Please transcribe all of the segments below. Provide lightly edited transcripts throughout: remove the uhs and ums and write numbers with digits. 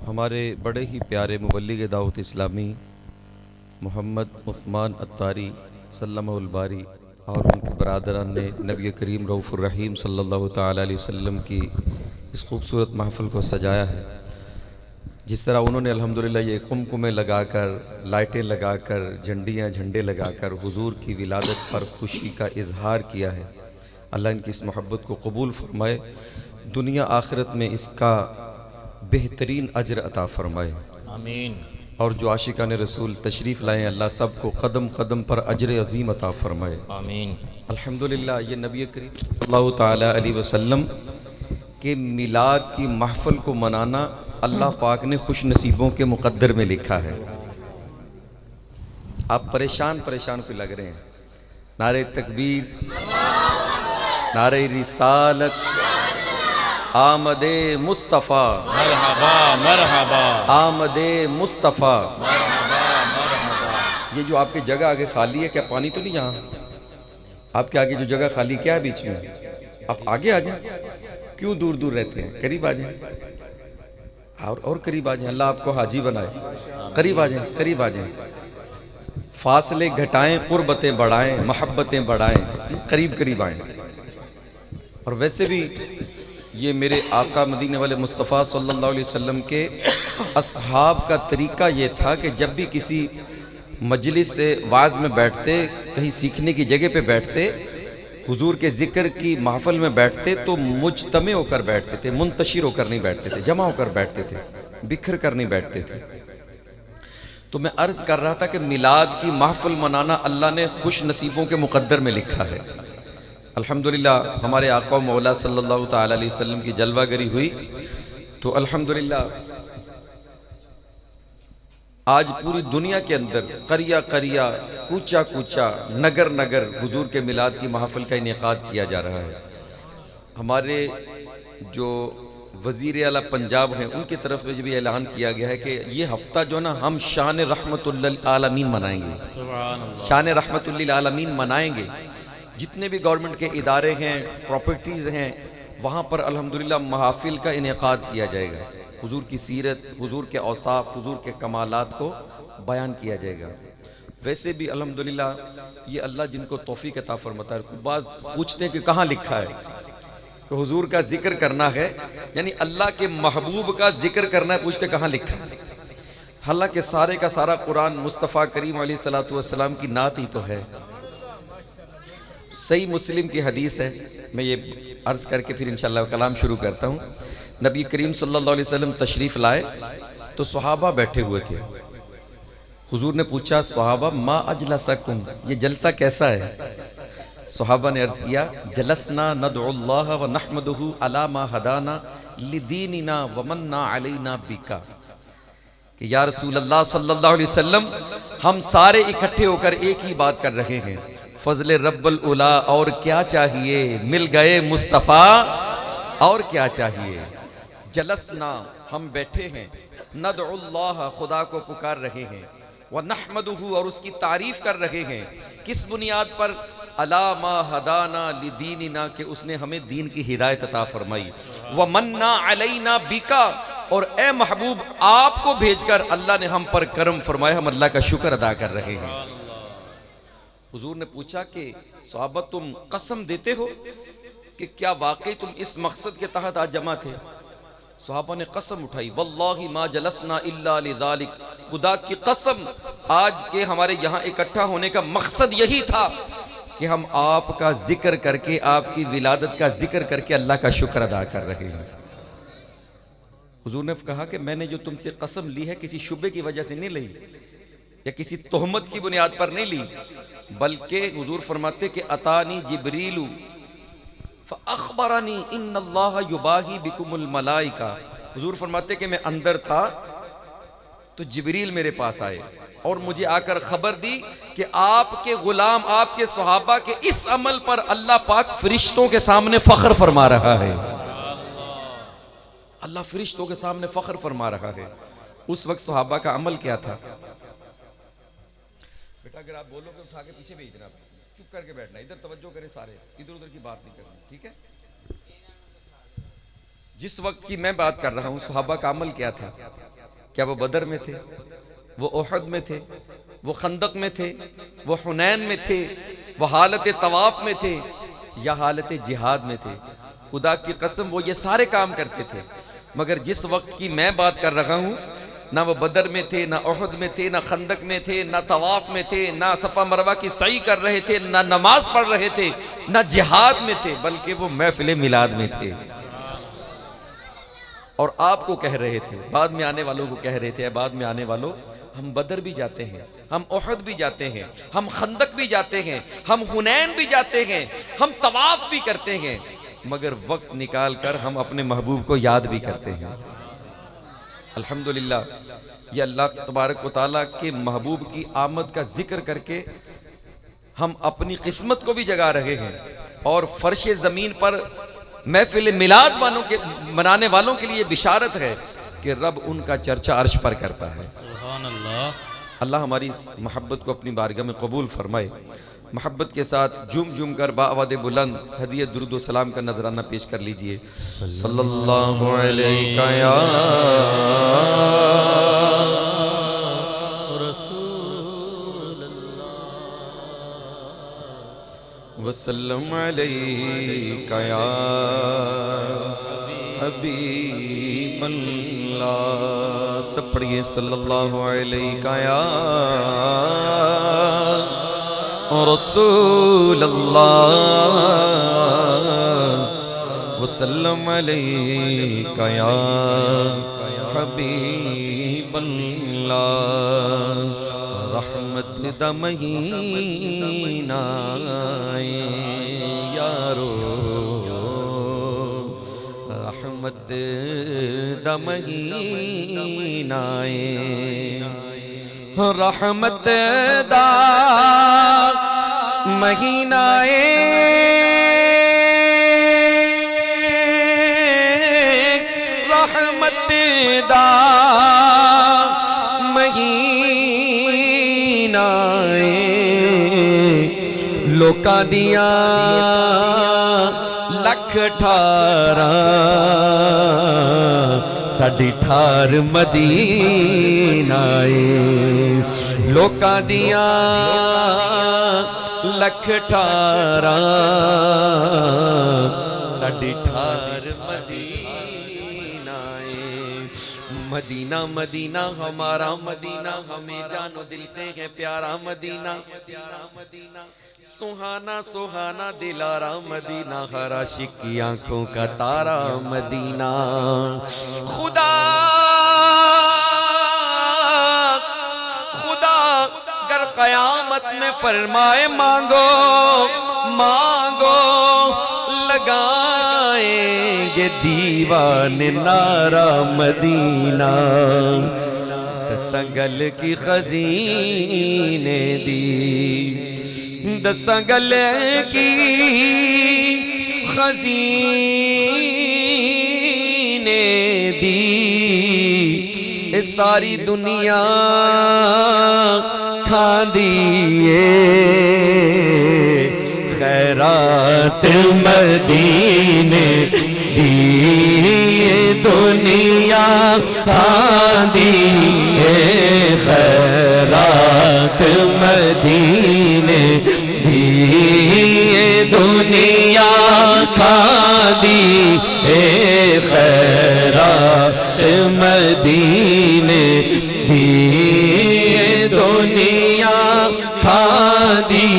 हमारे बड़े ही प्यारे मुबल्लिग दावत इस्लामी मोहम्मद उस्मान अत्तारी सल्लल्लाहु बारी और उनके बरादरान ने नबी करीम रऊफ़ुर रहीम सल्लल्लाहु ताला अलैहि वसल्लम की इस खूबसूरत महफ़िल को सजाया है। जिस तरह उन्होंने अल्हम्दुलिल्लाह ये कुमकुमे लगाकर, लाइटें लगाकर, झंडे लगाकर हुजूर की विलादत पर खुशी का इजहार किया है। अल्लाह इनकी इस मोहब्बत को कबूल फरमाए, दुनिया आखिरत में इसका बेहतरीन अजर अता फरमाए, आमीन। और जो आशिकान रसूल तशरीफ़ लाएँ अल्लाह सबको कदम कदम पर अजर अजीम अता फरमाए, आमीन। अल्हम्दुलिल्लाह। ये नबी करीम सल्लल्लाहु ताला अलैहि वसल्लम के मिलाद की महफ़िल को मनाना अल्लाह पाक ने खुश नसीबों के मुक़द्दर में लिखा है। आप परेशान को लग रहे हैं। नारे तकबीर, नारे रिसालत, आमदे मुस्तफ़ा, मरहबा मरहबा, आमदे मुस्तफ़ा। मरहबा मरहबा। ये जो आपकी जगह आगे खाली है, क्या पानी तो नहीं यहाँ? आपके आगे जो जगह खाली क्या है बीच में? आप आगे आ जाए, क्यों दूर दूर रहते हैं? करीब आ जाए, और करीब आ जाए। अल्लाह आपको हाजी बनाए। करीब आ जाए, करीब आ जाए। फासले घटाएं, कुर्बतें बढ़ाएं, मोहब्बतें बढ़ाएं, करीब करीब आएं। और वैसे भी ये मेरे आका मदीने वाले मुस्तफ़ा सल्लल्लाहु अलैहि वसल्लम के असहाब का तरीका ये था कि जब भी किसी मजलिस से वाज में बैठते, कहीं सीखने की जगह पे बैठते, हुजूर के ज़िक्र की महफ़िल में बैठते तो मुजतमे होकर बैठते थे, मुंतशिर होकर नहीं बैठते थे, जमा होकर बैठते थे, बिखर कर नहीं बैठते थे। तो मैं अर्ज़ कर रहा था कि मिलाद की महफ़िल मनाना अल्लाह ने खुश नसीबों के मुक़द्दर में लिखा है। अल्हम्दुलिल्लाह हमारे आका मौला सल्लल्लाहु ताला अलैहि वसल्लम की जलवागरी हुई तो अल्हम्दुलिल्लाह आज पूरी दुनिया के अंदर करिया करिया, कूचा कूचा, नगर नगर हुजूर के मिलाद की महफ़िल का इनेकाद किया जा रहा है। हमारे जो वज़ीर आला पंजाब हैं उनकी तरफ से भी ऐलान किया गया है कि ये हफ्ता जो ना हम शान रहमतुल लिल आलमीन मनाएंगे, सुभान अल्लाह। शान रहमतुल लिल आलमीन मनाएंगे। जितने भी गवर्नमेंट के इदारे हैं, प्रॉपर्टीज़ हैं, वहाँ पर अल्हम्दुलिल्लाह महफ़िल का इनेकाद किया जाएगा। हुजूर की सीरत, हुजूर के औसाफ, हुजूर के कमालात को बयान किया जाएगा। वैसे भी अल्हम्दुलिल्लाह ये अल्लाह जिनको तौफीक अता फरमाता है। बाज़ पूछते हैं कि कहाँ लिखा है कि हुजूर का जिक्र करना है, यानी अल्लाह के महबूब का जिक्र करना है। पूछते कहाँ लिखा है? हालांकि सारे का सारा कुरान मुस्तफ़ा करीम अलैहिस्सलातु वस्सलाम की नात ही तो है। सही मुस्लिम की हदीस है, मैं ये अर्ज करके फिर इंशाअल्लाह कलाम शुरू करता हूँ। नबी करीम सल्लल्लाहु अलैहि वसल्लम तशरीफ़ लाए तो सहाबा बैठे हुए थे। हुजूर ने पूछा, सहाबा मा अजलसकुम, ये जलसा कैसा है? सहाबा ने अर्ज किया, जलसना नदउल्लाह व नहमदुहु अला मा हदाना लिदीनिना व मन्ना अलैना बिका। कि या रसूल अल्लाह सल्लल्लाहु अलैहि वसल्लम, हम सारे इकट्ठे होकर एक ही बात कर रहे हैं, फजले रब्बुल उला, और क्या चाहिए? मिल गए मुस्तफ़ा, और क्या चाहिए? जलसना, हम बैठे हैं, नदउल्लाह, खुदा को पुकार रहे हैं, व नहमदुहु, और उसकी तारीफ कर रहे हैं। किस बुनियाद पर? अला मा हदाना लिदीनिना, के उसने हमें दीन की हिदायत अता फरमाई, व मन्ना अलैना बिका, और ए महबूब आपको भेजकर अल्लाह ने हम पर करम फरमाया, हम अल्लाह का शुक्र अदा कर रहे हैं। हुजूर ने पूछा कि सहाबा तुम कसम देते हो कि क्या वाकई तुम इस मकसद के तहत आज जमा थे? सहाबा ने कसम उठाई, वल्लाहि मा जलसना इल्ला लिज़ालिक, खुदा की कसम आज के हमारे यहाँ इकट्ठा होने का मकसद यही था कि हम आपका जिक्र करके, आपकी विलादत का जिक्र करके अल्लाह का शुक्र अदा कर रहे हैं। हुजूर ने कहा कि मैंने जो तुमसे कसम ली है किसी शुबे की वजह से नहीं ली या किसी तोहमत की बुनियाद पर नहीं ली, बल्कि हुजूर फरमाते कि अतानी जिब्रीलु फ़अख़बरनी इन्नल्लाह युबाही बिकुमुल मलाइका। हुजूर फरमाते कि मैं अंदर था तो जिब्रील मेरे पास आए और मुझे आकर खबर दी कि आपके गुलाम, आपके सहाबा के इस अमल पर अल्लाह पाक फरिश्तों के सामने फख्र फरमा रहा है। अल्लाह फरिश्तों के सामने फख्र फरमा रहा है। उस वक्त सहाबा का अमल क्या था? बेटा अगर आप बोलोगे उठा के पीछे भेज देना, चुप करके बैठना, इधर तवज्जो करें सारे, इधर उधर की बात नहीं करनी, ठीक है? जिस वक्त की मैं बात कर रहा हूं, सहाबा का अमल क्या था? क्या वो बदर में थे, वो ओहद में थे, वो खंदक में थे, वो हुनैन में थे, वो हालत तवाफ में थे, या हालत जिहाद में थे? खुदा की कसम वो ये सारे काम करते थे, मगर जिस वक्त की मैं बात कर रहा हूँ, ना वो बदर में थे, ना ओहद में थे, ना खंदक में थे, ना तवाफ में थे, ना सफ़ा मरवा की सई कर रहे थे, ना नमाज पढ़ रहे थे, ना जिहाद में थे, बल्कि वो महफिल मिलाद में थे। और आपको कह रहे थे, बाद में आने वालों को कह रहे थे, बाद में आने वालों, हम बदर भी जाते हैं, हम ओहद भी जाते हैं, हम खंदक भी जाते हैं, हम हुनैन भी जाते हैं, हम तवाफ भी करते हैं, मगर वक्त निकाल कर हम अपने महबूब को याद भी करते हैं। अल्हम्दुलिल्लाह, ये अल्लाह तबारक व तआला के महबूब की आमद का जिक्र करके हम अपनी किस्मत को भी जगा रहे हैं, और फर्श ज़मीन पर महफिल मिलाद वालों के मनाने वालों के लिए बिशारत है कि रब उनका चर्चा अर्श पर करता है। सुभान अल्लाह। अल्लाह हमारी इस मोहब्बत को अपनी बारगाह में कबूल फरमाए। मोहब्बत के साथ झूम झूम कर बाआवाज़ बुलंद हदियत दुरूद व सलाम का नजराना पेश कर लीजिए। सल्लल्लाहु अलैहि वसल्लम अलैका या हबीबल्लाह। सब पढ़िए सल्लल्लाहु अलैका या रसूलल्लाह वसल्लम अलैका या हबीबल्लाह। रहमत द महीना यारो, रहमत द महीना, रहमत दा महीना, रहमत दा महीना, लोकां दियां लख ठारा साडी ठार मदीना, लोकां दियां लख ठारा साडी ठार मदीना। मदीना मदीना हमारा मदीना, हमें जानो दिल से है प्यारा मदीना, सुहाना सुहाना दिलारा मदीना, हर आशिक की आंखों का तारा मदीना। खुदा खुदा गर कयामत में फरमाए मांगो मांगो, लगाएंगे दीवाने नारा मदीना। दसंगल की खजीने दी, दसंगल की खजीने दी, ये सारी दुनिया खांदी खैरात मदीने दी, दुनिया खांदी खैरात मदीने दी, दुनिया खांदी खैरात मदीने दी, दुनिया खांदी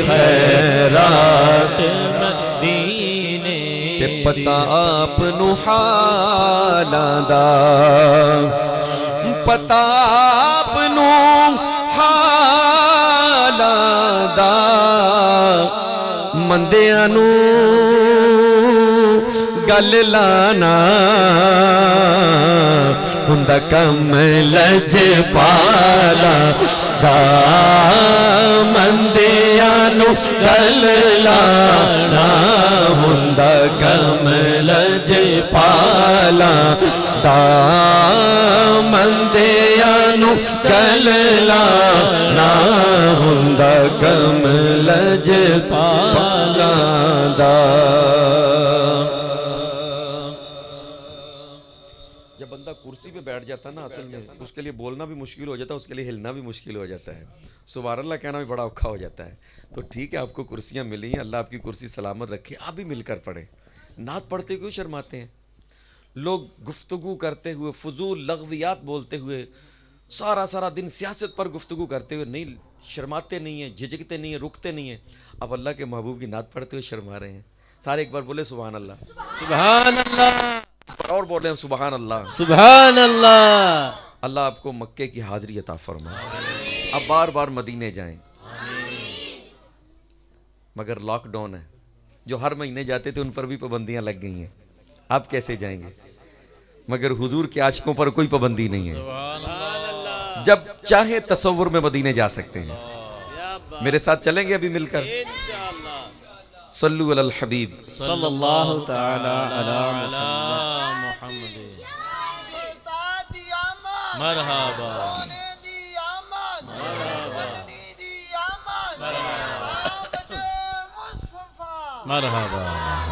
खैरात मदीने। ते पता आप नू हालां दा, पता आप नू हालां दा, मंदियां नू गल लाना हुंदा कम लजपाला दा, मंदियां नू गल लाना हुंदा कम लजपाला दा, मंदियां नू गल लाना हुंदा कम लजपाला दा। जब बंदा कुर्सी पे बैठ जाता है ना, असल में उसके लिए बोलना भी मुश्किल हो जाता है, उसके लिए हिलना भी मुश्किल हो जाता है, सुभान अल्लाह कहना भी बड़ा औखा हो जाता है। तो ठीक है, आपको कुर्सियाँ मिली हैं, अल्लाह आपकी कुर्सी सलामत रखे। आप भी मिलकर पढ़ें। नात पढ़ते क्यों शर्माते हैं? लोग गुफ्तगू करते हुए, फजूल लग़वियात बोलते हुए, सारा सारा दिन सियासत पर गुफ्तगू करते हुए नहीं शर्माते नहीं हैं, झिझकते नहीं हैं, रुकते नहीं हैं। अब अल्लाह के महबूब की नात पढ़ते हुए शर्मा रहे हैं। सारे एक बार बोले सुभान अल्लाह, सुभान अल्लाह, और बोले हम सुभान अल्लाह। सुभान अल्लाह। अल्लाह आपको मक्के की हाजिरी अता फरमाए। अब बार बार मदीने जाएं, मगर लॉकडाउन है। जो हर महीने जाते थे उन पर भी पाबंदियां लग गई हैं। आप कैसे जाएंगे? मगर हुजूर के आशिकों पर कोई पाबंदी नहीं है। जब चाहे तसव्वुर में मदीने जा सकते हैं। मेरे साथ चलेंगे अभी मिलकर? सल्लु अलल हबीब सल्लल्लाहु तआला अला मुहम्मद। मरहबा मरहबा।